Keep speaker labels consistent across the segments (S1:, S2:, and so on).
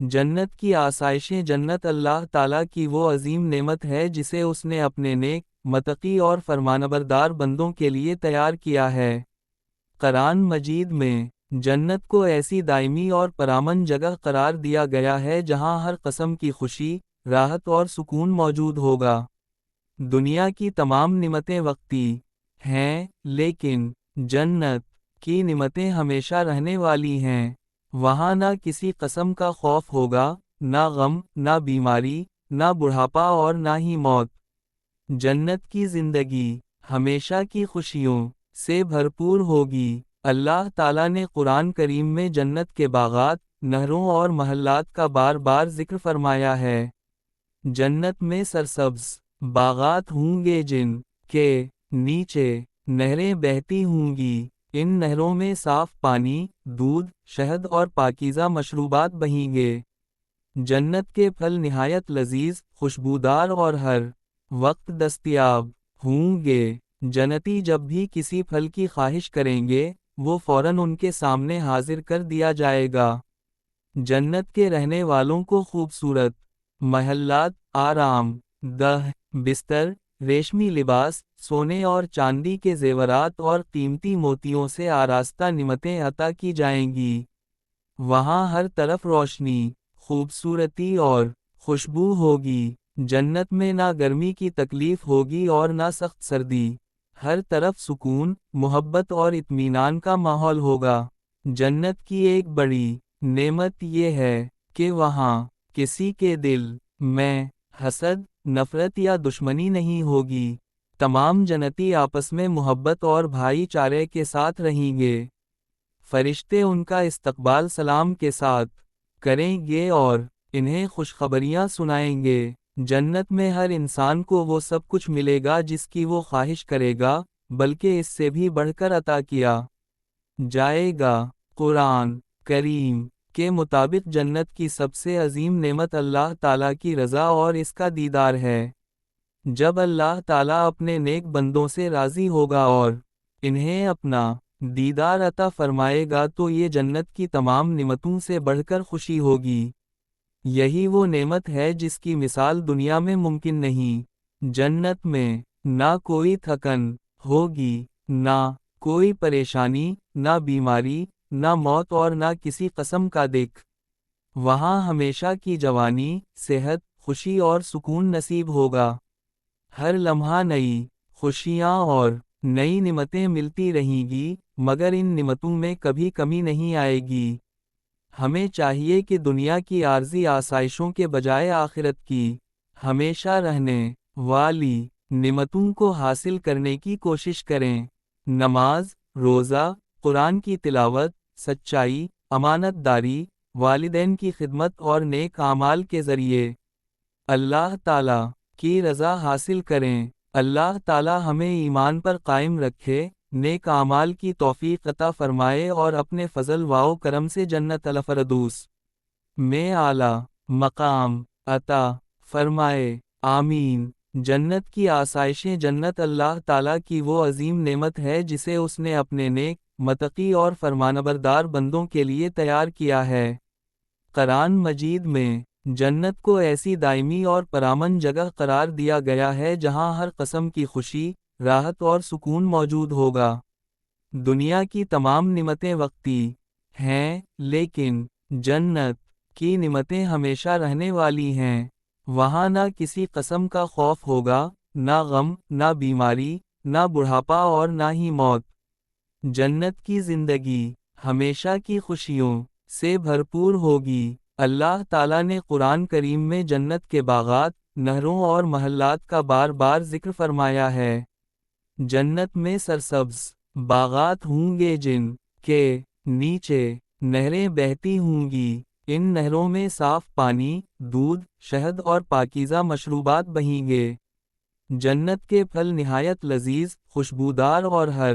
S1: جنت کی آسائشیں جنت اللہ تعالیٰ کی وہ عظیم نعمت ہے جسے اس نے اپنے نیک، متقی اور فرمانبردار بندوں کے لیے تیار کیا ہے۔ قرآن مجید میں جنت کو ایسی دائمی اور پرامن جگہ قرار دیا گیا ہے جہاں ہر قسم کی خوشی، راحت اور سکون موجود ہوگا۔ دنیا کی تمام نعمتیں وقتی ہیں، لیکن جنت کی نعمتیں ہمیشہ رہنے والی ہیں۔ وہاں نہ کسی قسم کا خوف ہوگا، نہ غم، نہ بیماری، نہ بڑھاپا اور نہ ہی موت۔ جنت کی زندگی ہمیشہ کی خوشیوں سے بھرپور ہوگی۔ اللہ تعالیٰ نے قرآن کریم میں جنت کے باغات، نہروں اور محلات کا بار بار ذکر فرمایا ہے۔ جنت میں سرسبز باغات ہوں گے جن کے نیچے نہریں بہتی ہوں گی۔ ان نہروں میں صاف پانی، دودھ، شہد اور پاکیزہ مشروبات بہیں گے۔ جنت کے پھل نہایت لذیذ، خوشبودار اور ہر وقت دستیاب ہوں گے۔ جنتی جب بھی کسی پھل کی خواہش کریں گے، وہ فوراً ان کے سامنے حاضر کر دیا جائے گا۔ جنت کے رہنے والوں کو خوبصورت محلات، آرام دہ بستر، ریشمی لباس، سونے اور چاندی کے زیورات اور قیمتی موتیوں سے آراستہ نعمتیں عطا کی جائیں گی۔ وہاں ہر طرف روشنی، خوبصورتی اور خوشبو ہوگی۔ جنت میں نہ گرمی کی تکلیف ہوگی اور نہ سخت سردی۔ ہر طرف سکون، محبت اور اطمینان کا ماحول ہوگا۔ جنت کی ایک بڑی نعمت یہ ہے کہ وہاں کسی کے دل میں حسد، نفرت یا دشمنی نہیں ہوگی۔ تمام جنتی آپس میں محبت اور بھائی چارے کے ساتھ رہیں گے۔ فرشتے ان کا استقبال سلام کے ساتھ کریں گے اور انہیں خوشخبریاں سنائیں گے۔ جنت میں ہر انسان کو وہ سب کچھ ملے گا جس کی وہ خواہش کرے گا، بلکہ اس سے بھی بڑھ کر عطا کیا جائے گا۔ قرآن کریم کے مطابق جنت کی سب سے عظیم نعمت اللہ تعالیٰ کی رضا اور اس کا دیدار ہے۔ جب اللہ تعالیٰ اپنے نیک بندوں سے راضی ہوگا اور انہیں اپنا دیدار عطا فرمائے گا تو یہ جنت کی تمام نعمتوں سے بڑھ کر خوشی ہوگی۔ یہی وہ نعمت ہے جس کی مثال دنیا میں ممکن نہیں۔ جنت میں نہ کوئی تھکن ہوگی، نہ کوئی پریشانی، نہ بیماری، نہ موت اور نہ کسی قسم کا دکھ۔ وہاں ہمیشہ کی جوانی، صحت، خوشی اور سکون نصیب ہوگا۔ ہر لمحہ نئی خوشیاں اور نئی نعمتیں ملتی رہیں گی، مگر ان نعمتوں میں کبھی کمی نہیں آئے گی۔ ہمیں چاہیے کہ دنیا کی عارضی آسائشوں کے بجائے آخرت کی ہمیشہ رہنے والی نعمتوں کو حاصل کرنے کی کوشش کریں۔ نماز، روزہ، قرآن کی تلاوت، سچائی، امانت داری، والدین کی خدمت اور نیک اعمال کے ذریعے اللہ تعالیٰ کی رضا حاصل کریں۔ اللہ تعالیٰ ہمیں ایمان پر قائم رکھے، نیک اعمال کی توفیق عطا فرمائے اور اپنے فضل و کرم سے جنت الفردوس میں اعلیٰ مقام عطا فرمائے۔ آمین۔ جنت کی آسائشیں جنت اللہ تعالیٰ کی وہ عظیم نعمت ہے جسے اس نے اپنے نیک، متقی اور فرمانبردار بندوں کے لیے تیار کیا ہے۔ قرآن مجید میں جنت کو ایسی دائمی اور پرامن جگہ قرار دیا گیا ہے جہاں ہر قسم کی خوشی، راحت اور سکون موجود ہوگا۔ دنیا کی تمام نعمتیں وقتی ہیں، لیکن جنت کی نعمتیں ہمیشہ رہنے والی ہیں۔ وہاں نہ کسی قسم کا خوف ہوگا، نہ غم، نہ بیماری، نہ بڑھاپا اور نہ ہی موت۔ جنت کی زندگی ہمیشہ کی خوشیوں سے بھرپور ہوگی۔ اللہ تعالیٰ نے قرآن کریم میں جنت کے باغات، نہروں اور محلات کا بار بار ذکر فرمایا ہے۔ جنت میں سرسبز باغات ہوں گے جن کے نیچے نہریں بہتی ہوں گی۔ ان نہروں میں صاف پانی، دودھ، شہد اور پاکیزہ مشروبات بہیں گے۔ جنت کے پھل نہایت لذیذ، خوشبودار اور ہر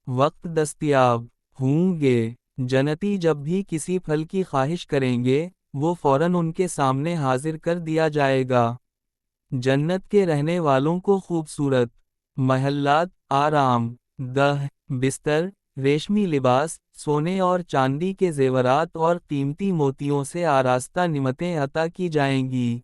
S1: وقت دستیاب ہوں گے۔ جنتی جب بھی کسی پھل کی خواہش کریں گے، وہ فوراً ان کے سامنے حاضر کر دیا جائے گا۔ جنت کے رہنے والوں کو خوبصورت محلات، آرام دہ بستر، ریشمی لباس، سونے اور چاندی کے زیورات اور قیمتی موتیوں سے آراستہ نعمتیں عطا کی جائیں گی۔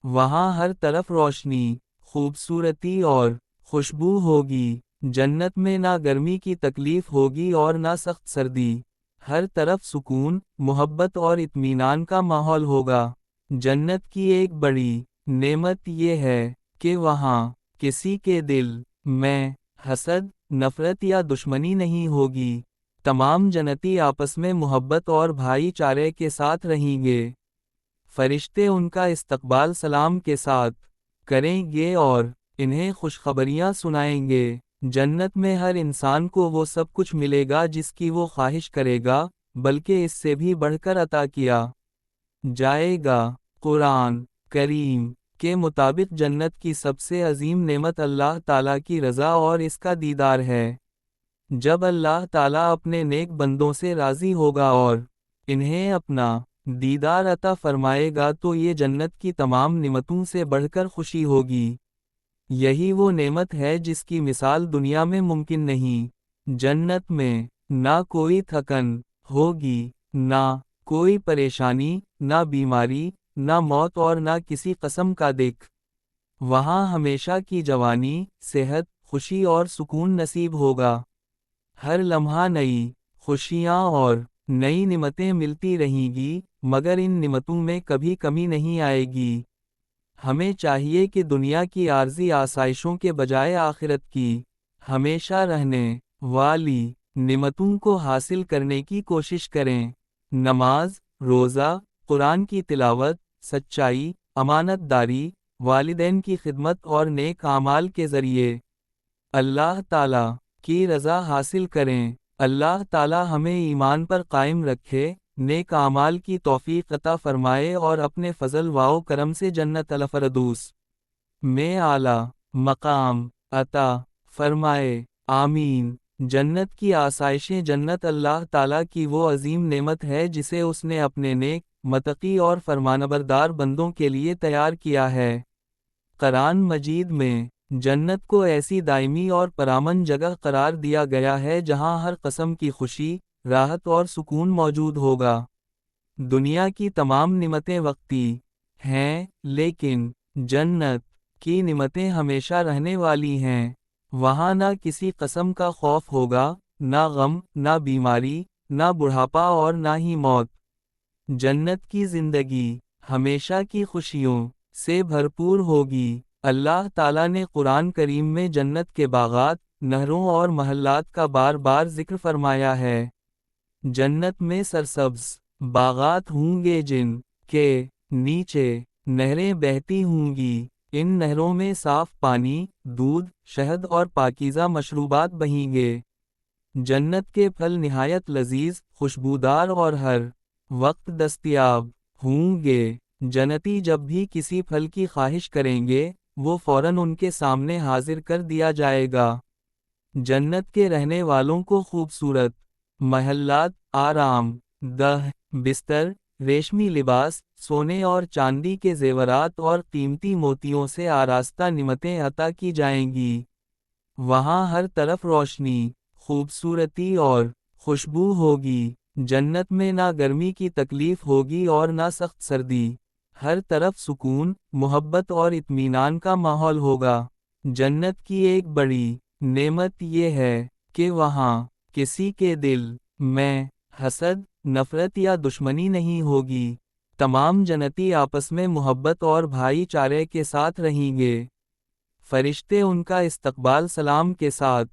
S1: وہاں ہر طرف روشنی، خوبصورتی اور خوشبو ہوگی۔ جنت میں نہ گرمی کی تکلیف ہوگی اور نہ سخت سردی۔ ہر طرف سکون، محبت اور اطمینان کا ماحول ہوگا۔ جنت کی ایک بڑی نعمت یہ ہے کہ وہاں کسی کے دل میں حسد، نفرت یا دشمنی نہیں ہوگی۔ تمام جنتی آپس میں محبت اور بھائی چارے کے ساتھ رہیں گے۔ فرشتے ان کا استقبال سلام کے ساتھ کریں گے اور انہیں خوشخبریاں سنائیں گے۔ جنت میں ہر انسان کو وہ سب کچھ ملے گا جس کی وہ خواہش کرے گا، بلکہ اس سے بھی بڑھ کر عطا کیا جائے گا۔ قرآن کریم کے مطابق جنت کی سب سے عظیم نعمت اللہ تعالیٰ کی رضا اور اس کا دیدار ہے۔ جب اللہ تعالیٰ اپنے نیک بندوں سے راضی ہوگا اور انہیں اپنا دیدار عطا فرمائے گا تو یہ جنت کی تمام نعمتوں سے بڑھ کر خوشی ہوگی۔ یہی وہ نعمت ہے جس کی مثال دنیا میں ممکن نہیں۔ جنت میں نہ کوئی تھکن ہوگی، نہ کوئی پریشانی، نہ بیماری، نہ موت اور نہ کسی قسم کا دکھ۔ وہاں ہمیشہ کی جوانی، صحت، خوشی اور سکون نصیب ہوگا۔ ہر لمحہ نئی خوشیاں اور نئی نعمتیں ملتی رہیں گی، مگر ان نعمتوں میں کبھی کمی نہیں آئے گی۔ ہمیں چاہیے کہ دنیا کی عارضی آسائشوں کے بجائے آخرت کی ہمیشہ رہنے والی نعمتوں کو حاصل کرنے کی کوشش کریں۔ نماز، روزہ، قرآن کی تلاوت، سچائی، امانت داری، والدین کی خدمت اور نیک اعمال کے ذریعے اللہ تعالیٰ کی رضا حاصل کریں۔ اللہ تعالیٰ ہمیں ایمان پر قائم رکھے، نیک اعمال کی توفیق عطا فرمائے اور اپنے فضل و کرم سے جنت الفردوس میں اعلیٰ مقام عطا فرمائے۔ آمین۔ جنت کی آسائشیں جنت اللہ تعالیٰ کی وہ عظیم نعمت ہے جسے اس نے اپنے نیک، متقی اور فرمانبردار بندوں کے لیے تیار کیا ہے۔ قرآن مجید میں جنت کو ایسی دائمی اور پرامن جگہ قرار دیا گیا ہے جہاں ہر قسم کی خوشی، راحت اور سکون موجود ہوگا۔ دنیا کی تمام نعمتیں وقتی ہیں، لیکن جنت کی نعمتیں ہمیشہ رہنے والی ہیں۔ وہاں نہ کسی قسم کا خوف ہوگا، نہ غم، نہ بیماری، نہ بڑھاپا اور نہ ہی موت۔ جنت کی زندگی ہمیشہ کی خوشیوں سے بھرپور ہوگی۔ اللہ تعالیٰ نے قرآن کریم میں جنت کے باغات، نہروں اور محلات کا بار بار ذکر فرمایا ہے۔ جنت میں سرسبز باغات ہوں گے جن کے نیچے نہریں بہتی ہوں گی۔ ان نہروں میں صاف پانی، دودھ، شہد اور پاکیزہ مشروبات بہیں گے۔ جنت کے پھل نہایت لذیذ، خوشبودار اور ہر وقت دستیاب ہوں گے۔ جنتی جب بھی کسی پھل کی خواہش کریں گے، وہ فوراً ان کے سامنے حاضر کر دیا جائے گا۔ جنت کے رہنے والوں کو خوبصورت محلات، آرام دہ بستر، ریشمی لباس، سونے اور چاندی کے زیورات اور قیمتی موتیوں سے آراستہ نعمتیں عطا کی جائیں گی۔ وہاں ہر طرف روشنی، خوبصورتی اور خوشبو ہوگی۔ جنت میں نہ گرمی کی تکلیف ہوگی اور نہ سخت سردی۔ ہر طرف سکون، محبت اور اطمینان کا ماحول ہوگا۔ جنت کی ایک بڑی نعمت یہ ہے کہ وہاں کسی کے دل میں حسد، نفرت یا دشمنی نہیں ہوگی۔ تمام جنتی آپس میں محبت اور بھائی چارے کے ساتھ رہیں گے۔ فرشتے ان کا استقبال سلام کے ساتھ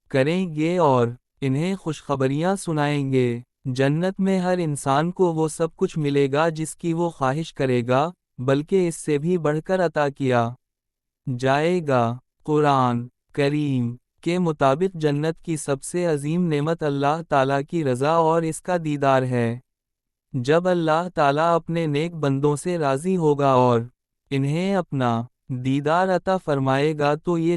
S1: کریں گے اور انہیں خوشخبریاں سنائیں گے۔ جنت میں ہر انسان کو وہ سب کچھ ملے گا جس کی وہ خواہش کرے گا، بلکہ اس سے بھی بڑھ کر عطا کیا جائے گا۔ قرآن کریم کے مطابق جنت کی سب سے عظیم نعمت اللہ تعالیٰ کی رضا اور اس کا دیدار ہے۔ جب اللہ تعالیٰ اپنے نیک بندوں سے راضی ہوگا اور انہیں اپنا دیدار عطا فرمائے گا تو یہ